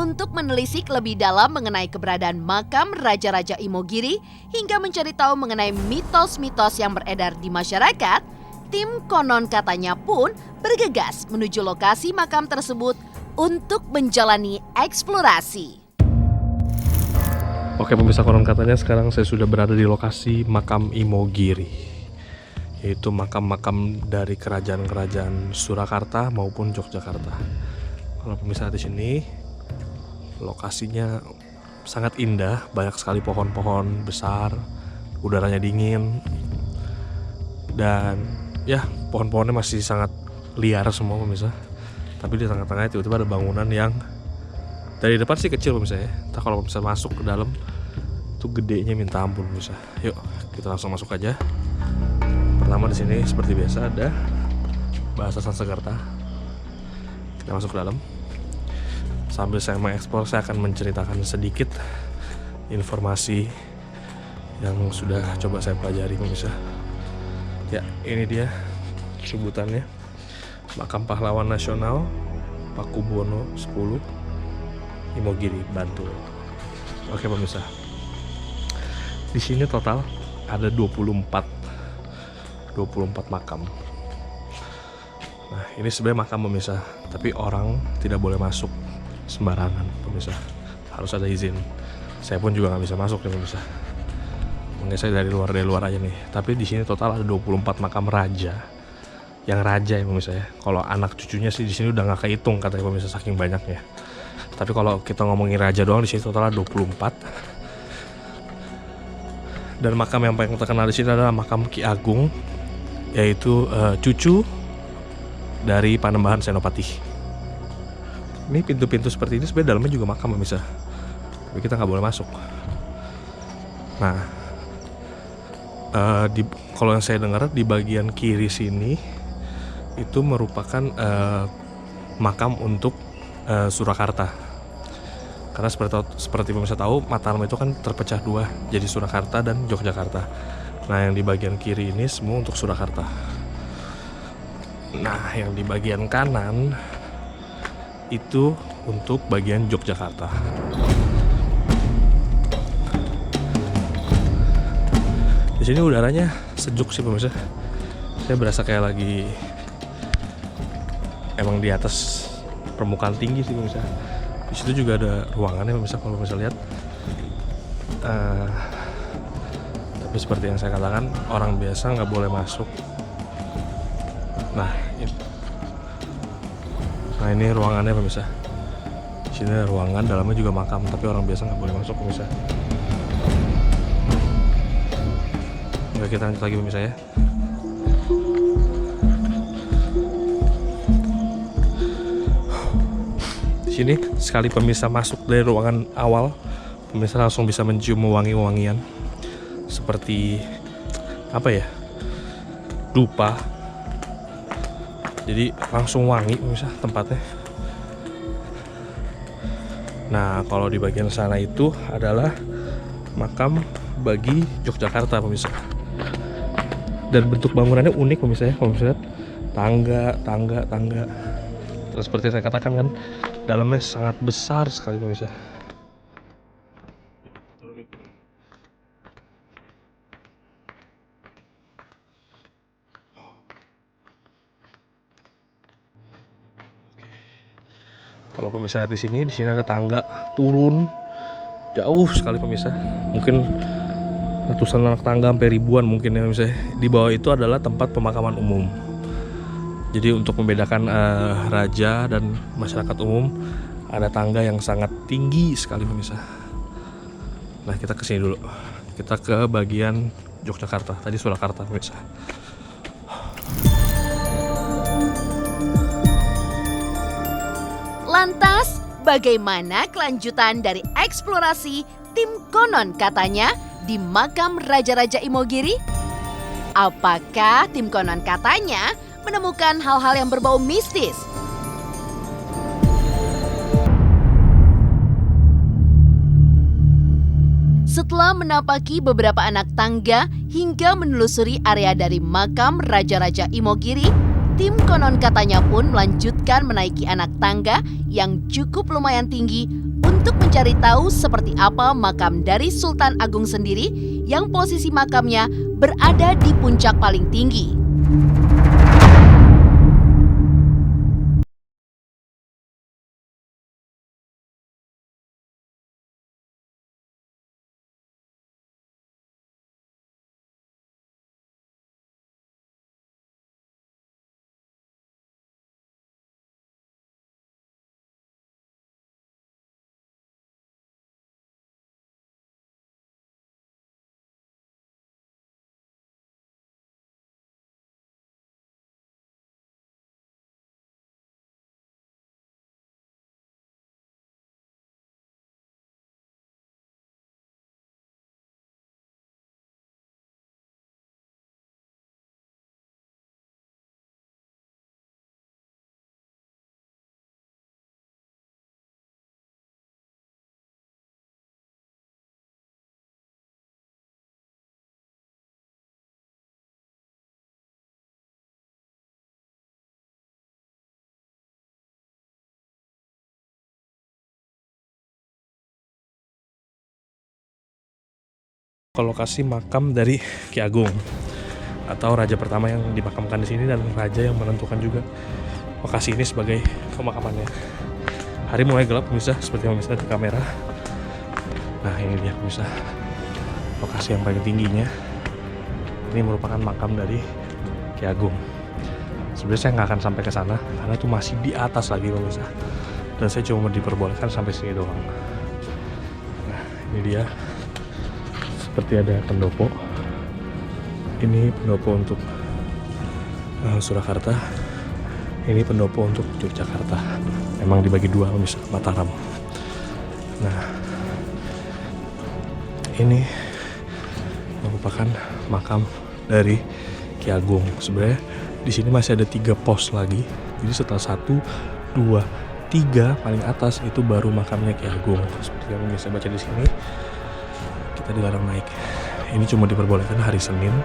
untuk menelisik lebih dalam mengenai keberadaan makam Raja-Raja Imogiri hingga mencari tahu mengenai mitos-mitos yang beredar di masyarakat, tim Konon Katanya pun bergegas menuju lokasi makam tersebut untuk menjalani eksplorasi. Oke pemirsa Konon Katanya, sekarang saya sudah berada di lokasi makam Imogiri, yaitu makam-makam dari kerajaan-kerajaan Surakarta maupun Yogyakarta. Kalau pemirsa di sini lokasinya sangat indah, banyak sekali pohon-pohon besar, udaranya dingin, dan ya pohon-pohonnya masih sangat liar semua pemirsa. Tapi di tengah-tengahnya tiba-tiba ada bangunan yang dari depan sih kecil pemirsa ya. Entah kalau pemirsa masuk ke dalam tuh gedenya minta ampun pemirsa. Yuk kita langsung masuk aja. Pertama di sini seperti biasa ada bahasa Sanskerta. Kita masuk ke dalam. Sambil saya mengeksplor, saya akan menceritakan sedikit informasi yang sudah coba saya pelajari pemirsa. Ya, ini dia sebutannya. Makam Pahlawan Nasional Pakubuwono X, Imogiri, Bantul. Oke pemirsa. Di sini total ada 24 makam. Nah, ini sebenarnya makam pemirsa, tapi orang tidak boleh masuk sembarangan pemirsa, harus ada izin. Saya pun juga nggak bisa masuk nih pemirsa, makanya saya dari luar aja nih. Tapi di sini total ada 24 makam raja, yang raja ya pemirsa ya. Kalau anak cucunya sih di sini udah nggak kehitung katanya pemirsa, saking banyaknya. Tapi kalau kita ngomongin raja doang di sini total ada 24. Dan makam yang paling terkenal di sini adalah makam Ki Agung, yaitu cucu dari Panembahan Senopati. Ini pintu-pintu seperti ini sebenarnya dalamnya juga makam pemirsa, tapi kita nggak boleh masuk. Nah, kalau yang saya dengar di bagian kiri sini itu merupakan makam untuk Surakarta. Karena seperti pemirsa tahu, Mataram itu kan terpecah dua, jadi Surakarta dan Yogyakarta. Nah, yang di bagian kiri ini semua untuk Surakarta. Nah, yang di bagian kanan itu untuk bagian Yogyakarta. Di sini udaranya sejuk sih pemirsa. Saya berasa kayak lagi emang di atas permukaan tinggi sih pemirsa. Di situ juga ada ruangannya pemirsa, kalau bisa lihat. Tapi seperti yang saya katakan, orang biasa nggak boleh masuk. Nah ini ruangannya pemirsa. Di sini ada ruangan, dalamnya juga makam, tapi orang biasa nggak boleh masuk pemirsa. Oke, kita lanjut lagi pemirsa ya. Di sini sekali pemirsa masuk dari ruangan awal, pemirsa langsung bisa mencium wangi-wangian seperti apa ya? Dupa. Jadi langsung wangi pemirsa tempatnya. Nah, kalau di bagian sana itu adalah makam bagi Yogyakarta pemirsa. Dan bentuk bangunannya unik pemirsa ya. Kalau bisa lihat tangga. Terus seperti saya katakan kan, dalamnya sangat besar sekali pemirsa. Kalau pemirsa di sini ada tangga turun jauh sekali pemirsa. Mungkin ratusan anak tangga sampai ribuan mungkin ya pemirsa. Di bawah itu adalah tempat pemakaman umum. Jadi untuk membedakan raja dan masyarakat umum, ada tangga yang sangat tinggi sekali pemirsa. Nah, kita kesini dulu. Kita ke bagian Yogyakarta. Tadi Surakarta pemirsa. Lantas, bagaimana kelanjutan dari eksplorasi tim Konon Katanya di makam Raja-Raja Imogiri? Apakah tim Konon Katanya menemukan hal-hal yang berbau mistis? Setelah menapaki beberapa anak tangga hingga menelusuri area dari makam Raja-Raja Imogiri, tim Konon Katanya pun melanjutkan menaiki anak tangga yang cukup lumayan tinggi untuk mencari tahu seperti apa makam dari Sultan Agung sendiri yang posisi makamnya berada di puncak paling tinggi. Lokasi makam dari Ki Agung atau raja pertama yang dimakamkan di sini dan raja yang menentukan juga lokasi ini sebagai pemakamannya. Hari mulai gelap pemirsa, seperti yang bisa di kamera. Nah ini dia pemirsa, lokasi yang paling tingginya. Ini merupakan makam dari Ki Agung. Sebenarnya saya nggak akan sampai ke sana karena itu masih di atas lagi pemirsa. Dan saya cuma diperbolehkan sampai sini doang. Nah ini dia. Seperti ada pendopo. Ini pendopo untuk Surakarta. Ini pendopo untuk Yogyakarta. Memang dibagi dua misal Mataram. Nah, ini merupakan makam dari Ki Agung. Sebenarnya di sini masih ada 3 pos lagi. Jadi setelah 1, 2, 3 paling atas itu baru makamnya Ki Agung. Seperti yang bisa baca di sini. Kita dilarang naik. Ini cuma diperbolehkan hari Senin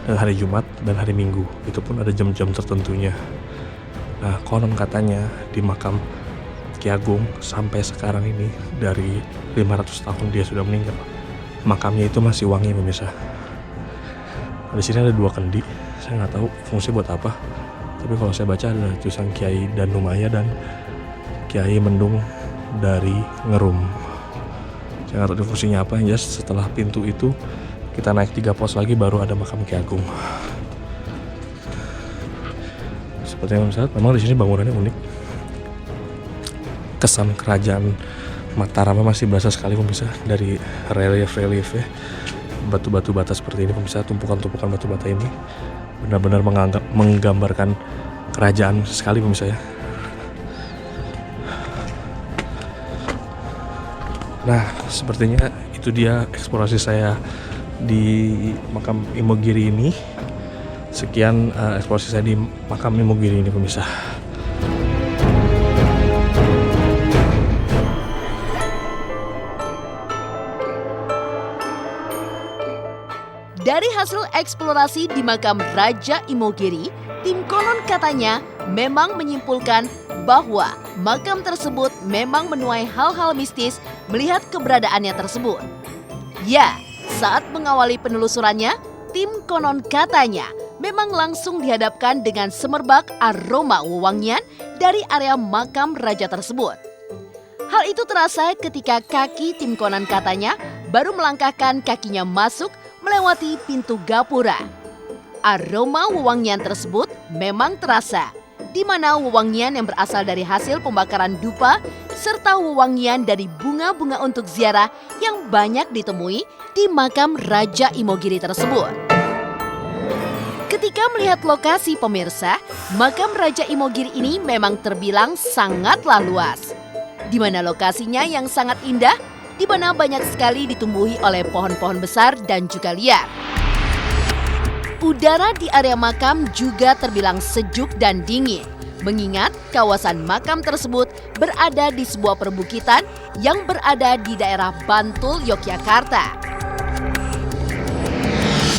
dan hari Jumat dan hari Minggu. Itu pun ada jam-jam tertentunya. Nah, konon katanya di makam Ki Agung sampai sekarang ini dari 500 tahun dia sudah meninggal. Makamnya itu masih wangi pemirsa. Di sini ada 2 kendi. Saya nggak tahu fungsi buat apa. Tapi kalau saya baca ada tulisan Kiai Danumaya dan Kiai Mendung dari Ngerum. Saya nggak tahu fungsinya apa, ya setelah pintu itu kita naik 3 pos lagi baru ada makam Ki Agung. Seperti yang bisa lihat, memang di sini bangunannya unik. Kesan kerajaan Mataram masih berasa sekali pemirsa dari relief ya. Batu-batu bata seperti ini pemirsa, tumpukan-tumpukan batu bata ini benar-benar menggambarkan kerajaan sekali pemirsa ya. Nah, sepertinya itu dia eksplorasi saya di makam Imogiri ini. Sekian eksplorasi saya di makam Imogiri ini pemirsa. Dari hasil eksplorasi di makam Raja Imogiri, tim konon katanya memang menyimpulkan bahwa makam tersebut memang menuai hal-hal mistis melihat keberadaannya tersebut. Ya, saat mengawali penelusurannya, tim konon katanya memang langsung dihadapkan dengan semerbak aroma wewangian dari area makam raja tersebut. Hal itu terasa ketika kaki tim konon katanya baru melangkahkan kakinya masuk melewati pintu gapura. Aroma wewangian tersebut memang terasa, di mana wewangian yang berasal dari hasil pembakaran dupa serta wewangian dari bunga-bunga untuk ziarah yang banyak ditemui di makam Raja Imogiri tersebut. Ketika melihat lokasi pemirsa, makam Raja Imogiri ini memang terbilang sangatlah luas. Di mana lokasinya yang sangat indah, di mana banyak sekali ditumbuhi oleh pohon-pohon besar dan juga liar. Udara di area makam juga terbilang sejuk dan dingin, mengingat kawasan makam tersebut berada di sebuah perbukitan yang berada di daerah Bantul, Yogyakarta.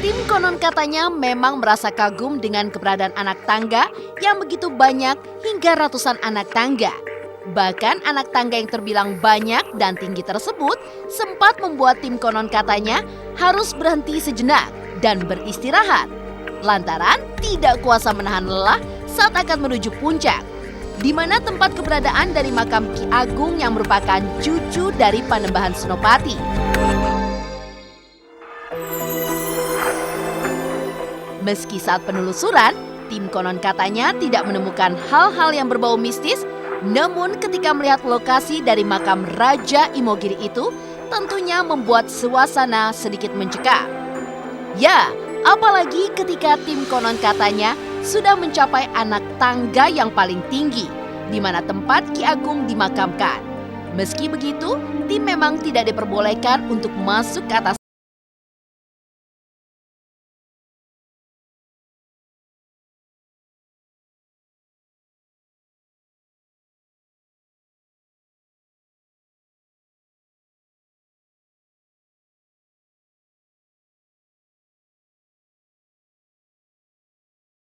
Tim konon katanya memang merasa kagum dengan keberadaan anak tangga yang begitu banyak hingga ratusan anak tangga. Bahkan anak tangga yang terbilang banyak dan tinggi tersebut sempat membuat tim konon katanya harus berhenti sejenak dan beristirahat. Lantaran tidak kuasa menahan lelah saat akan menuju puncak, di mana tempat keberadaan dari makam Ki Agung yang merupakan cucu dari Panembahan Senopati. Meski saat penelusuran, tim konon katanya tidak menemukan hal-hal yang berbau mistis, namun ketika melihat lokasi dari makam Raja Imogiri itu, tentunya membuat suasana sedikit mencekam. Ya, apalagi ketika tim konon katanya sudah mencapai anak tangga yang paling tinggi, di mana tempat Ki Agung dimakamkan. Meski begitu, tim memang tidak diperbolehkan untuk masuk ke atas